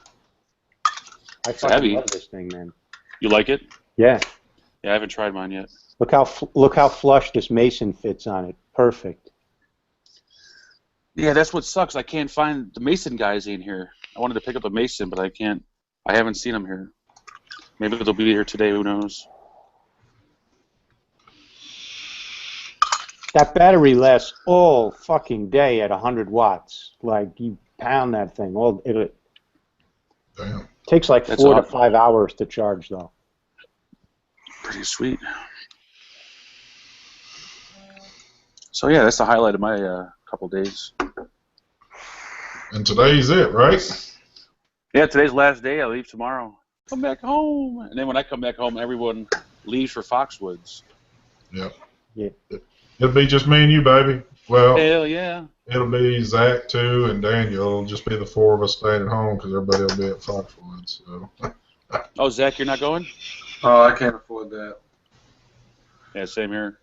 I It's fucking heavy. love this thing, man. You like it? Yeah. Yeah, I haven't tried mine yet. Look how flush this Mason fits on it. Perfect. Yeah, that's what sucks. I can't find the Mason guys in here. I wanted to pick up a Mason, but I can't. I haven't seen them here. Maybe they'll be here today. Who knows? That battery lasts all fucking day at 100 watts. Like, you pound that thing. It Damn. takes like That's 4 to awesome. 5 hours to charge, though. Pretty sweet. So yeah, that's the highlight of my couple days. And today's it, right? Yeah, today's the last day. I leave tomorrow. Come back home, and then when I come back home, everyone leaves for Foxwoods. Yep. Yeah. It'll be just me and you, baby. Well, Hell yeah! it'll be Zach too and Daniel. It'll just be the four of us staying at home because everybody will be at Foxwoods. So. Oh, Zach, you're not going? Oh, I can't afford that. Yeah, same here.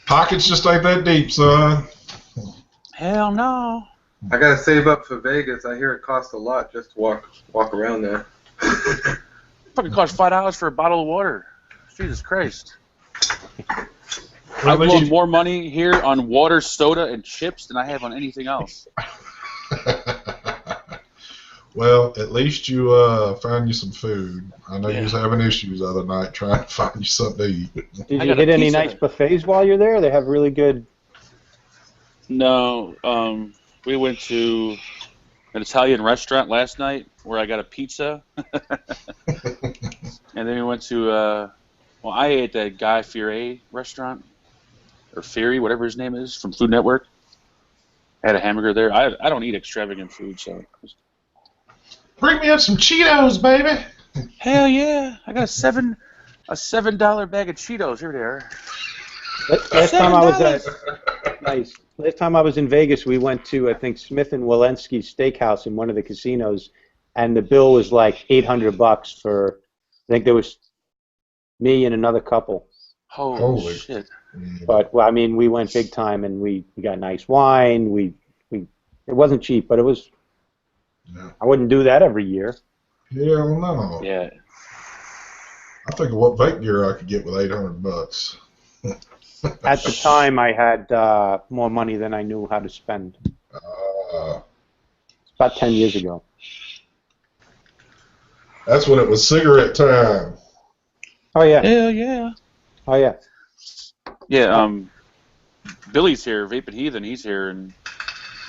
Pockets just ain't that deep, son. Hell no. I gotta save up for Vegas. I hear it costs a lot just to walk around there. Fucking cost $5 for a bottle of water. Jesus Christ. Well, I've blown more money here on water, soda, and chips than I have on anything else. Well, at least you find you some food. I know Yeah. you was having issues the other night trying to find you something to eat. Did I you got a hit any piece of nice it. buffets while you're there? They have really good. No, we went to an Italian restaurant last night where I got a pizza. And then we went to, well, I ate at Guy Fieri restaurant, or Fieri, whatever his name is, from Food Network. I had a hamburger there. I don't eat extravagant food, so. Bring me up some Cheetos, baby. Hell yeah! I got a $7 bag of Cheetos. Here they are. Last time I was at $7. nice. Last time I was in Vegas, we went to I think Smith and Walensky's Steakhouse in one of the casinos, and the bill was like $800 for. I think there was me and another couple. Holy shit! But well, I mean, we went big time, and we got nice wine. We it wasn't cheap, but it was. Yeah. I wouldn't do that every year. Hell no. Yeah. I think of what vape gear I could get with $800. At the time, I had more money than I knew how to spend. It's about 10 years ago. That's when it was cigarette time. Oh yeah. Hell yeah! Oh yeah. Yeah. Billy's here, Vaping Heathen. He's here, and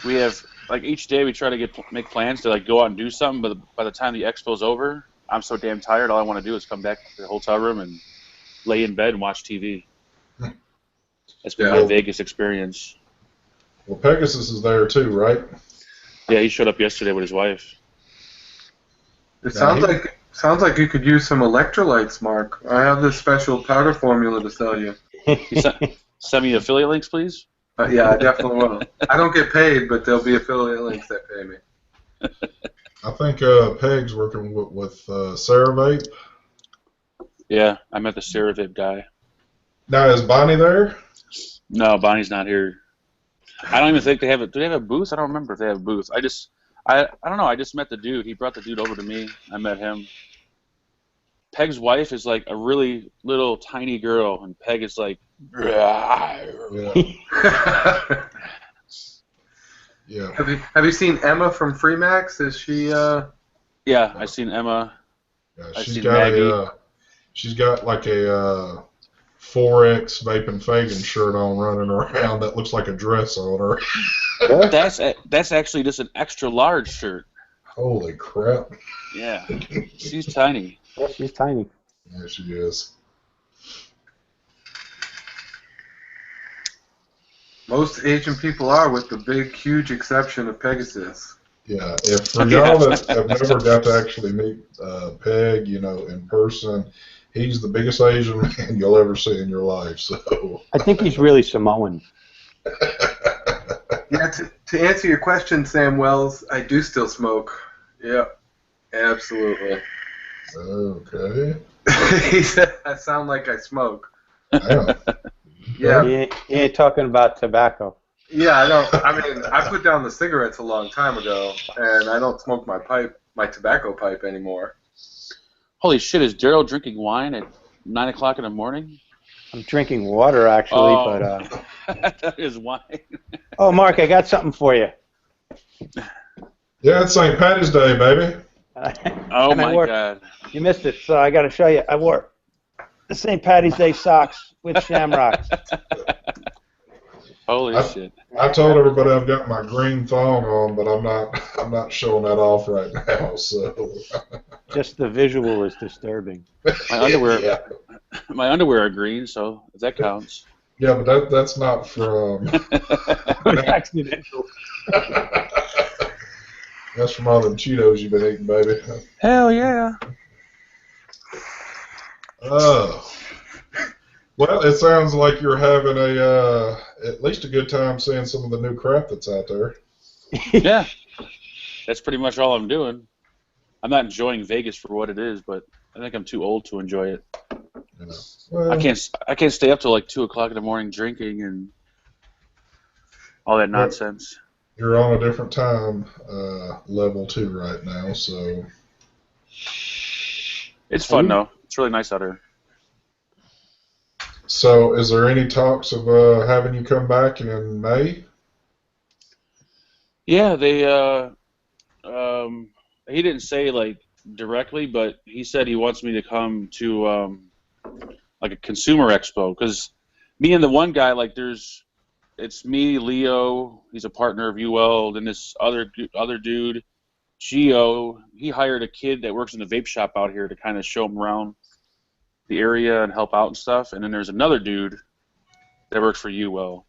we have like each day we try to make plans to like go out and do something. But by the time the expo's over, I'm so damn tired. All I want to do is come back to the hotel room and lay in bed and watch TV. That's been my Vegas experience. Well, Pegasus is there too, right? Yeah, he showed up yesterday with his wife. It sounds like you could use some electrolytes, Mark. I have this special powder formula to sell you. Send me affiliate links, please. Yeah, I definitely will. I don't get paid, but there'll be affiliate links that pay me. I think Peg's working with Sarah Vape. Yeah, I met the Ceravip guy. Now, is Bonnie there? No, Bonnie's not here. I don't even think they have a. Do they have a booth? I don't remember if they have a booth. I don't know. I just met the dude. He brought the dude over to me. I met him. Peg's wife is like a really little tiny girl, and Peg is like. Yeah. Yeah. Have you seen Emma from Freemax? Is she? Yeah, I've seen Emma. Yeah, I've she's seen got Maggie. she's got like a 4X VapnFagan shirt on running around that looks like a dress on her. That's actually just an extra large shirt. Holy crap. Yeah, she's tiny. Yeah, she's tiny. Yeah, she is. Most Asian people are, with the big, huge exception of Pegasus. Yeah, if for y'all that have never got to actually meet Peg, in person, he's the biggest Asian man you'll ever see in your life. So I think he's really Samoan. Yeah, to answer your question, Sam Wells, I do still smoke. Yeah, absolutely. Okay. He said I sound like I smoke. Yeah. Yeah. He ain't talking about tobacco. Yeah, I don't. I mean, I put down the cigarettes a long time ago, and I don't smoke my tobacco pipe anymore. Holy shit! Is Daryl drinking wine at 9 o'clock in the morning? I'm drinking water, actually, Oh. but... That is wine. Oh, Mark, I got something for you. Yeah, it's St. Patty's Day, baby. Oh And I my wore- god. You missed it, so I got to show you. I wore the St. Patty's Day socks with shamrocks. Holy I- shit. I told everybody I've got my green thong on, but I'm not showing that off right now. So Just the visual is disturbing. My underwear. Yeah, My underwear are green, so that counts. yeah, but that's not from. Accidental. That's from all them Cheetos you've been eating, baby. Hell yeah. Oh. Well, it sounds like you're having at least a good time seeing some of the new crap that's out there. Yeah. That's pretty much all I'm doing. I'm not enjoying Vegas for what it is, but I think I'm too old to enjoy it. You know. Well, I can't stay up till like 2 o'clock in the morning drinking and all that nonsense. You're on a different time level too right now, so. It's fun though. It's really nice out here. So, is there any talks of having you come back in May? Yeah, they he didn't say like directly, but he said he wants me to come to like a consumer expo, because me and the one guy, like it's me, Leo, he's a partner of UL, then this other dude, Gio, he hired a kid that works in the vape shop out here to kind of show him around the area and help out and stuff, and then there's another dude that works for UL,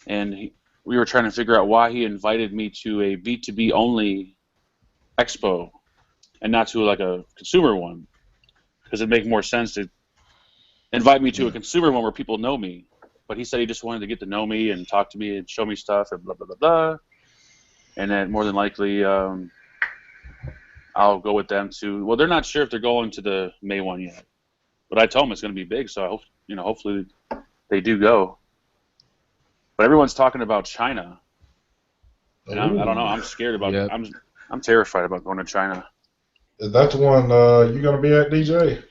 and we were trying to figure out why he invited me to a B2B only expo and not to like a consumer one, because it'd make more sense to invite me to a consumer one where people know me. But he said he just wanted to get to know me and talk to me and show me stuff and blah, blah, blah, blah. And then more than likely I'll go with them to, well, they're not sure if they're going to the May one yet. But I told them it's going to be big, so I hope, hopefully they do go. But everyone's talking about China. And I don't know. I'm scared about it. I'm terrified about going to China. That's the one you're going to be at, DJ?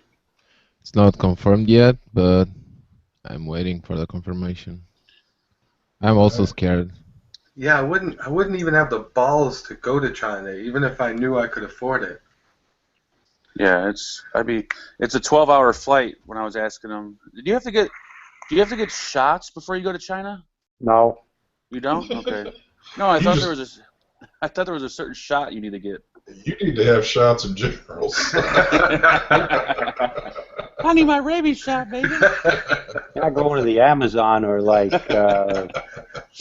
It's not confirmed yet, but I'm waiting for the confirmation. I'm also scared. Yeah, I wouldn't even have the balls to go to China, even if I knew I could afford it. Yeah, it's a 12-hour flight. When I was asking them, do you have to get shots before you go to China? No. You don't? Okay. No, I thought there was a certain shot you need to get. You need to have shots in general. I need my rabies shot, baby. You're not going to the Amazon or like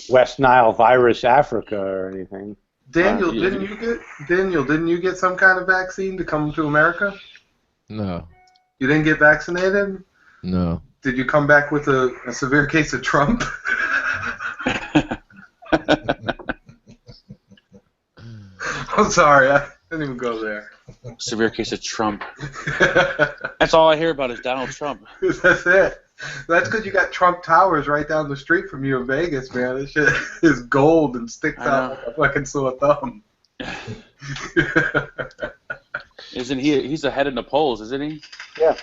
West Nile virus Africa or anything. Daniel, didn't you get some kind of vaccine to come to America? No. You didn't get vaccinated? No. Did you come back with a severe case of Trump? I'm sorry, I didn't even go there. Severe case of Trump. That's all I hear about is Donald Trump. That's it. That's because you got Trump Towers right down the street from you in Vegas, man. This shit is gold and sticks out like a fucking sore thumb. Isn't he? He's ahead in the polls, isn't he? Yeah.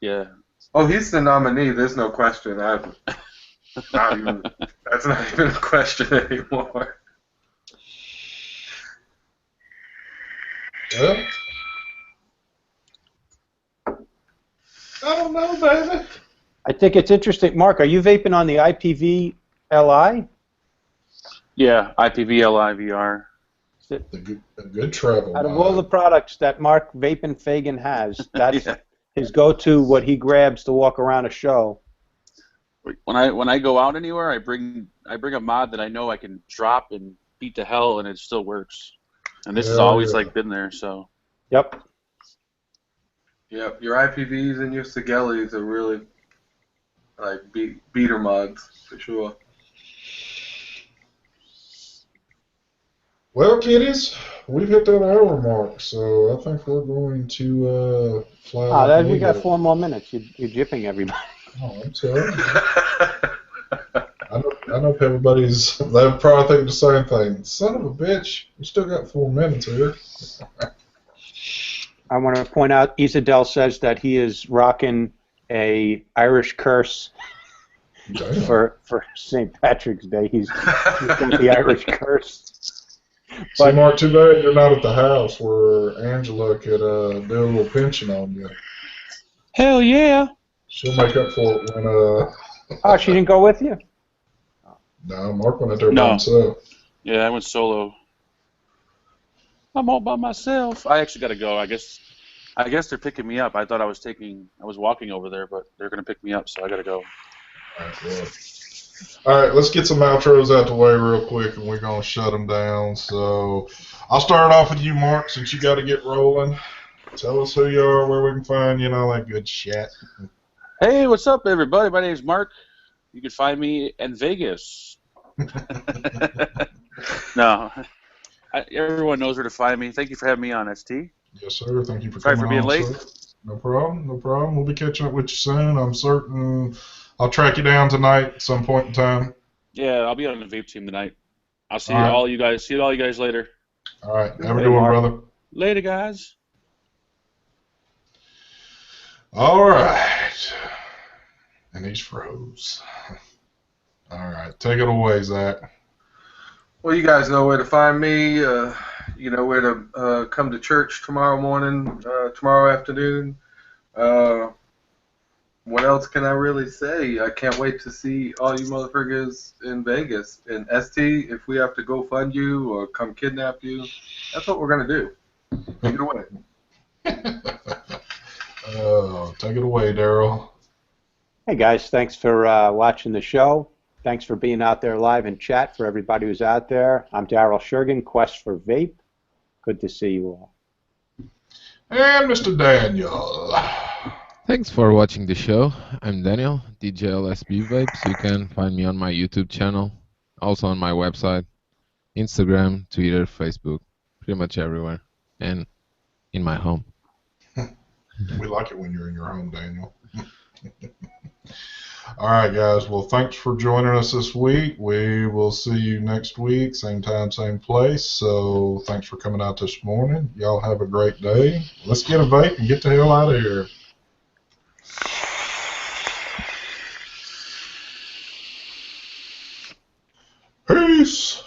Yeah. Oh, he's the nominee. There's no question. That's not even a question anymore. Yeah. I don't know, baby. I think it's interesting. Mark, are you vaping on the IPV Li? Yeah, IPV Li VR. A good travel. Out of all the products that Mark VapnFagan has, that's his go-to, what he grabs to walk around a show. When I go out anywhere, I bring a mod that I know I can drop and beat to hell, and it still works. And this has always like been there. So. Yep. Yep, your IPVs and your Sigelis are really like beater mods for sure. Well, kiddies, we've hit that hour mark, so I think we're going to fly like an We got eagle. 4 more minutes. You're jipping everybody. Oh, I'm sorry. I know everybody's. They're probably thinking the same thing. Son of a bitch, we still got 4 minutes here. I want to point out, Isadel says that he is rocking a Irish curse Damn. for St. Patrick's Day. He's got the Irish curse. See, Mark, too bad you're not at the house where Angela could do a little pinching on you. Hell yeah. She'll make up for it when. Oh, she didn't go with you? No, Mark went out there by No. himself. Yeah, I went solo. I'm all by myself. I actually got to go. I guess they're picking me up. I thought I was walking over there, but they're gonna pick me up, so I got to go. All right, let's get some outros out the way real quick, and we're gonna shut them down. So, I'll start off with you, Mark, since you got to get rolling. Tell us who you are, where we can find you, and all that good shit. Hey, what's up, everybody? My name's Mark. You can find me in Vegas. No, everyone knows where to find me. Thank you for having me on, ST. Yes, sir. Thank you for Sorry coming for being on, late. sir. No problem. No problem. We'll be catching up with you soon. I'm certain I'll track you down tonight at some point in time. Yeah, I'll be on the vape team tonight. I'll see All right. all you guys. See all you guys later. All right. Have a Later, good one, Mark. brother. Later, guys. All right. And he's froze. All right. Take it away, Zach. Well, you guys know where to find me. You know where to come to church tomorrow morning, tomorrow afternoon. What else can I really say? I can't wait to see all you motherfuckers in Vegas. And ST, if we have to go fund you or come kidnap you, that's what we're going to do. Take it away. Take it away, Daryl. Hey, guys. Thanks for watching the show. Thanks for being out there live in chat for everybody who's out there. I'm Daryl Shergan, Quest for Vape. Good to see you all. And Mr. Daniel. Thanks for watching the show. I'm Daniel, DJLsb Vapes. You can find me on my YouTube channel, also on my website, Instagram, Twitter, Facebook, pretty much everywhere, and in my home. We like it when you're in your home, Daniel. All right, guys. Well, thanks for joining us this week. We will see you next week, same time, same place. So thanks for coming out this morning. Y'all have a great day. Let's get a vape and get the hell out of here. Peace.